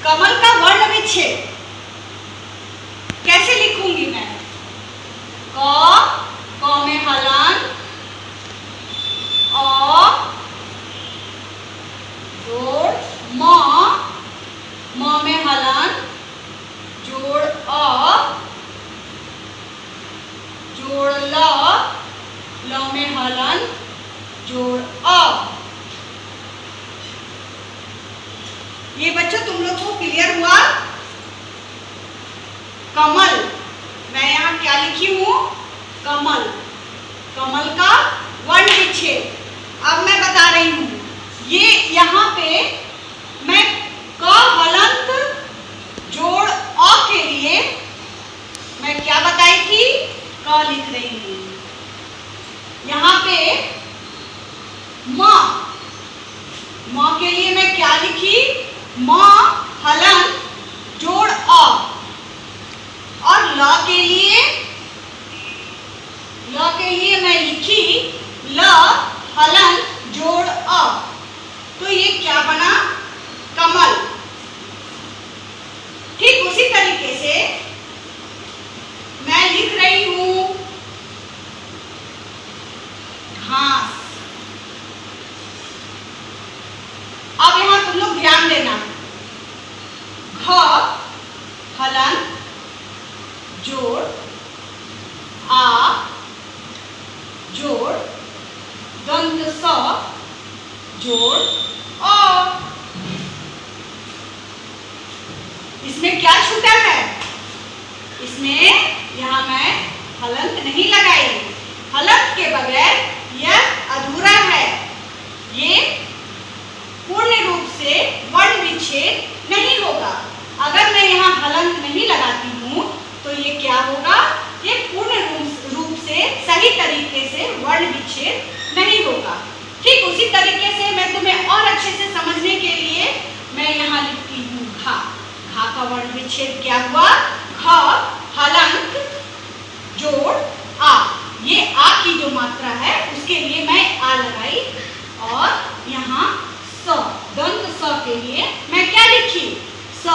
कमल का वर्ण विच्छेद कैसे लिखूंगी मैं? क में हलन, अ जोड़ म में हलन जोड़ अ जोड़ ल में हलन जोड़ अ। ये बच्चों तुम लोग को क्लियर हुआ? कमल, मैं यहाँ क्या लिखी हूँ? कमल, कमल का वर्ण विच्छेद। अब मैं बता रही हूँ, ये यहाँ पे मैं क हलंत जोड़ अ के लिए मैं क्या बताई थी? क लिख रही हूँ। यहाँ पे म के लिए मैं क्या लिखी? म हलंत जोड़ अ। और ल के लिए मैं लिखी ल हलंत जोड़ अ। तो ये क्या बना? कमल। ठीक उसी तरीके से मैं लिख रही हूं घास। अब यहां तुम लोग ध्यान देना, घ हलन जोड़ आ जोड़ दंत स जोड़ अ। इसमें क्या छूटा है? इसमें यहां मैं हलंत नहीं लगाई। हलंत के बगैर यह अधूरा है। ये पूर्ण रूप से वर्ण विच्छेद नहीं होगा। अगर मैं यहाँ हलंत नहीं लगाती हूँ तो ये क्या होगा? ये पूर्ण रूप से सही तरीके से वर्ण विच्छेद नहीं होगा। ठीक उसी तरीके से मैं तुम्हें और अच्छे से समझने के लिए मैं यहाँ लिखती हूँ घा। घा का वर्ण विच्छेद क्या हुआ? घ हलंत जोड़ आ। ये आ की जो मात्रा है उसके लिए मैं आ लगाई और यहाँ स दंत स के लिए मैं क्या लिखी? स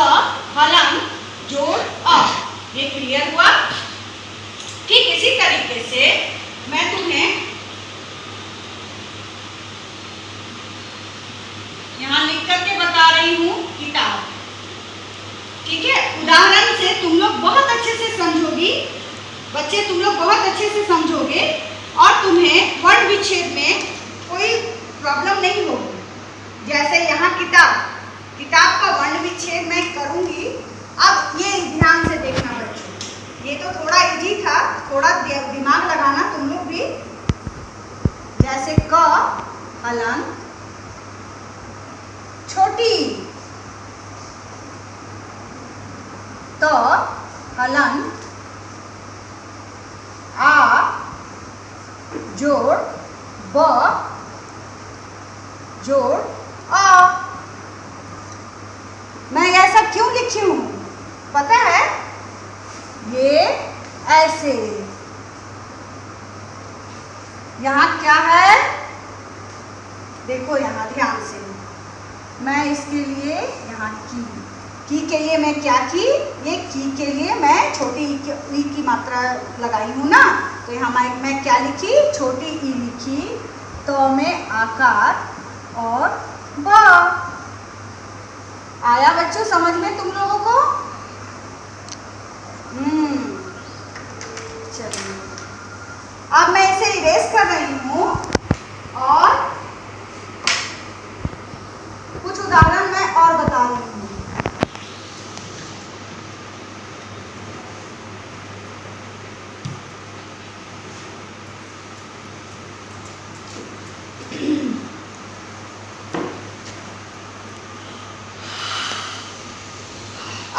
हलंत जोड़ अ। ये क्लियर हुआ? ठीक इसी तरीके से मैं तुम्हें यहाँ लिख करके बता रही हूँ किताब। ठीक है, उदाहरण से तुम लोग बहुत अच्छे से समझोगी बच्चे, तुम लोग बहुत अच्छे से समझोगे और तुम्हें वर्ण विच्छेद में कोई प्रॉब्लम नहीं होगी। जैसे यहाँ किताब का वर्ण विच्छेद मैं करूंगी। अब ये ध्यान से देखना बच्चों, ये तो थोड़ा इजी था, थोड़ा दिमाग लगाना तुम लोग भी। जैसे क हलन छोटी, त हलन आ जोड़ ब जोड़ अ। मैं ऐसा क्यों लिखी हूं पता है? ये ऐसे, यहां क्या है देखो, यहां ध्यान से। मैं इसके लिए यहाँ की के लिए मैं क्या की? ये की के लिए मैं छोटी ई की मात्रा लगाई हूं ना, तो यहाँ मैं क्या लिखी? छोटी ई लिखी। तो में आकार और ब। आया बच्चों समझ में तुम लोगों को? चलिए, अब मैं इसे इरेज कर रही हूँ और कुछ उदाहरण मैं और बता रही हूँ।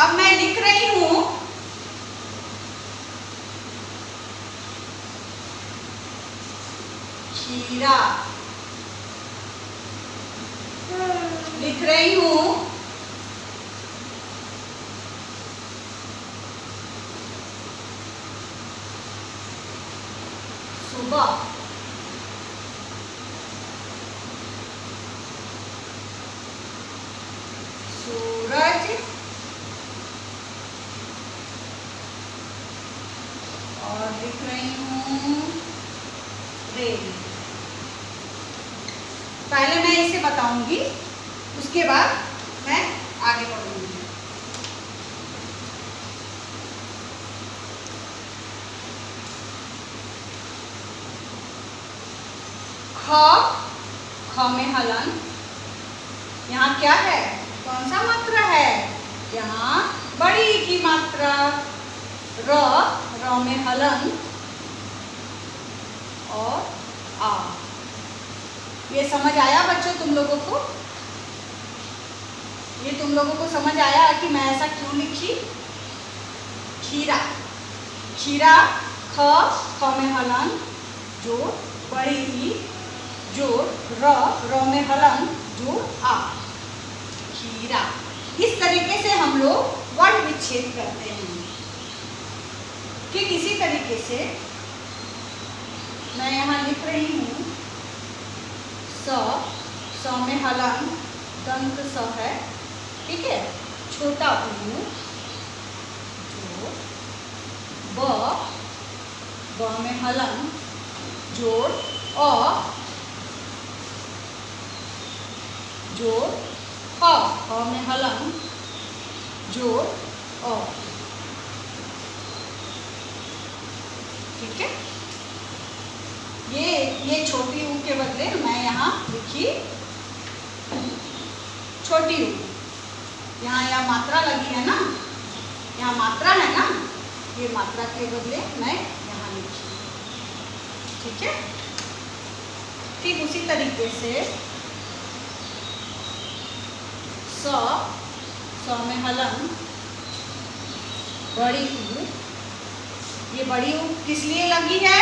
अब मैं लिख रही हूं खीरा, लिख रही हूं सुबह, सूरज पहले मैं इसे बताऊंगी, उसके बाद मैं आगे बढ़ूंगी। ख में हलन, यहाँ क्या है, कौन सा मात्रा है, यहाँ बड़ी ई की मात्रा। र में हलन और आ। ये समझ आया बच्चों तुम लोगों को? ये तुम लोगों को समझ आया कि मैं ऐसा क्यों लिखी? खीरा, खीरा ख में हलन जोड़ बड़ी ई जोड़ र में हलन जोड़ आ, खीरा। इस तरीके से हम लोग वर्ण विच्छेद करते हैं। ठीक इसी तरीके से मैं यहाँ लिख रही हूँ स में हलन दंत स है, ठीक है, छोटा ऊ जोड़ ब में हलन जोड़ अ जोड़ ह में हलन जोड़ अ, ठीक है। ये छोटी ऊ के बदले मैं यहाँ लिखी छोटी ऊ। यहाँ मात्रा लगी है ना, यहाँ मात्रा है ना, ये मात्रा के बदले मैं यहाँ लिखी, ठीक है। ठीक उसी तरीके से स में हलन बड़ी ऊ, ये बड़ी ऊ किस लिए लगी है,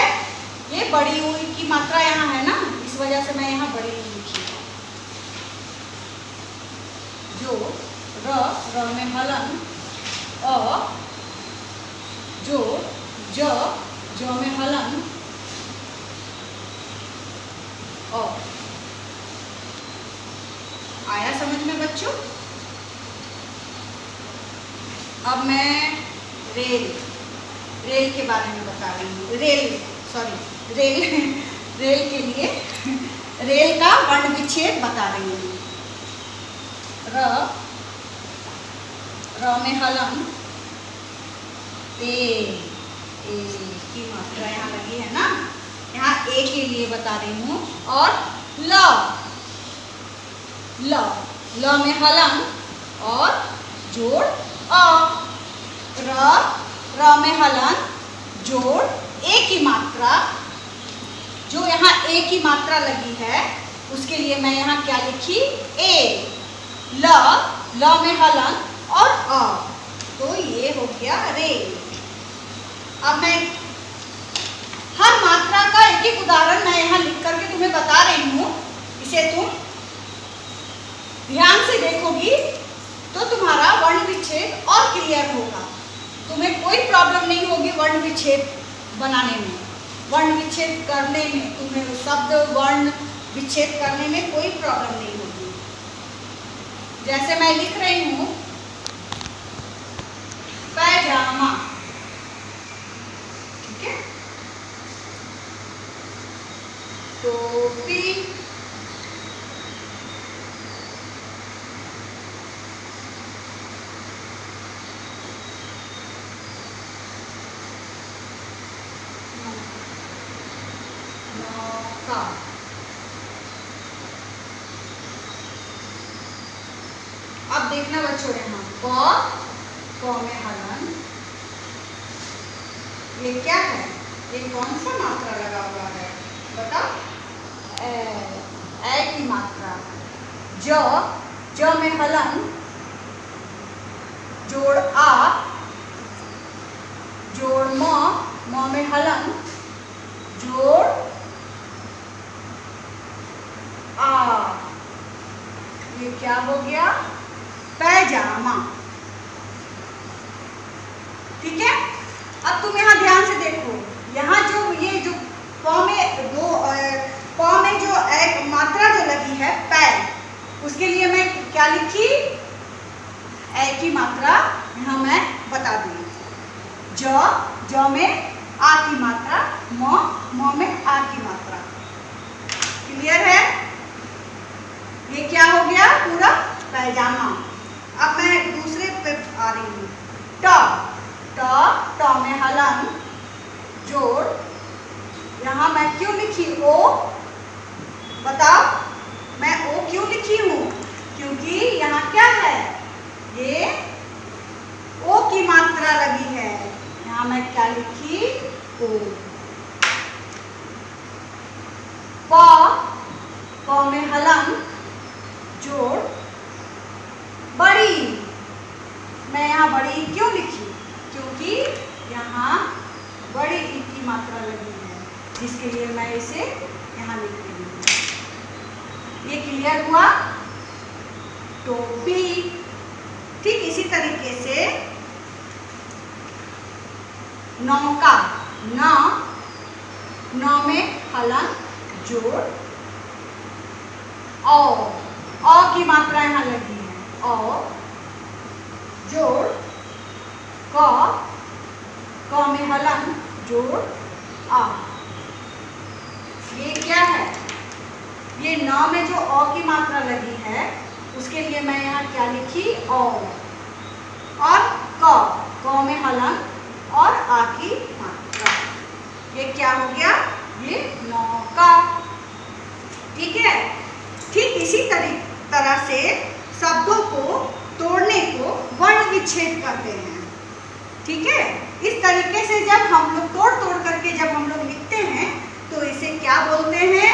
ये बड़ी ऊ की मात्रा यहाँ है ना, इस वजह से मैं यहाँ बड़ी ऊ लिखी है। जो र में हलन अ जो ज में हलन अ। आया समझ में बच्चों? अब मैं रेल के बारे में बता रही हूँ। रेल के लिए रेल का वर्ण विच्छेद बता रही हूँ। र में हलन ए की मात्रा यहाँ लगी है ना, यहाँ ए के लिए बता रही हूँ। और ल में हलन और जोड़ अ, र में हलन जोड़ ए की मात्रा, जो यहाँ ए की मात्रा लगी है उसके लिए मैं यहाँ क्या लिखी, ए। ल में हलन और अ, तो ये हो गया रेल। अब मैं हर मात्रा का एक एक उदाहरण मैं यहाँ लिख करके तुम्हें बता रही हूँ, इसे तुम ध्यान से देखोगी तो तुम्हारा वर्ण विच्छेद और क्लियर होगा। तुम्हें कोई प्रॉब्लम नहीं होगी वर्ण विच्छेद बनाने में, वर्ण विच्छेद करने में, तुम्हें शब्द वर्ण विच्छेद करने में कोई प्रॉब्लम नहीं होगी। जैसे मैं लिख रही हूँ पैजामा, ठीक है, टोपी, नौका, अब देखना बच्चों यहाँ क में हलन, ये क्या है, ये कौन सा मात्रा लगा हुआ है बताओ, ए की मात्रा। ज में हलन जोड़ आ जोड़ म में हलन जोड़ आ, ये क्या हो गया, पैजामा, ठीक है। अब तुम यहाँ ध्यान से देखो, यहाँ जो ये जो प में जो एक मात्रा जो लगी है पै, उसके लिए मैं क्या लिखी, ए की मात्रा यहाँ मैं बता दी। ज में आ की मात्रा, म में आ की मात्रा, क्लियर है। बड़ी क्यों लिखी? क्योंकि यहाँ बड़ी ई की मात्रा लगी है, जिसके लिए मैं इसे यहाँ लिख रही हूँ। ये क्लियर हुआ? टोपी। ठीक इसी तरीके से नौका, नौ में हलंत जोड़ औ की मात्रा यहाँ लगी है, औ जोड़ क में हलंत जोड़ आ। ये क्या है? ये नौ में जो औ की मात्रा लगी है उसके लिए मैं यहाँ क्या लिखी? औ। और क में हलंत और आ की मात्रा। ये क्या हो गया? ये नौका। ठीक है। ठीक इसी तरह से शब्दों को तोड़ने को वर्ण विच्छेद कहते हैं। ठीक है। इस तरीके से जब हम लोग तोड़ करके जब हम लोग लिखते हैं तो इसे क्या बोलते हैं?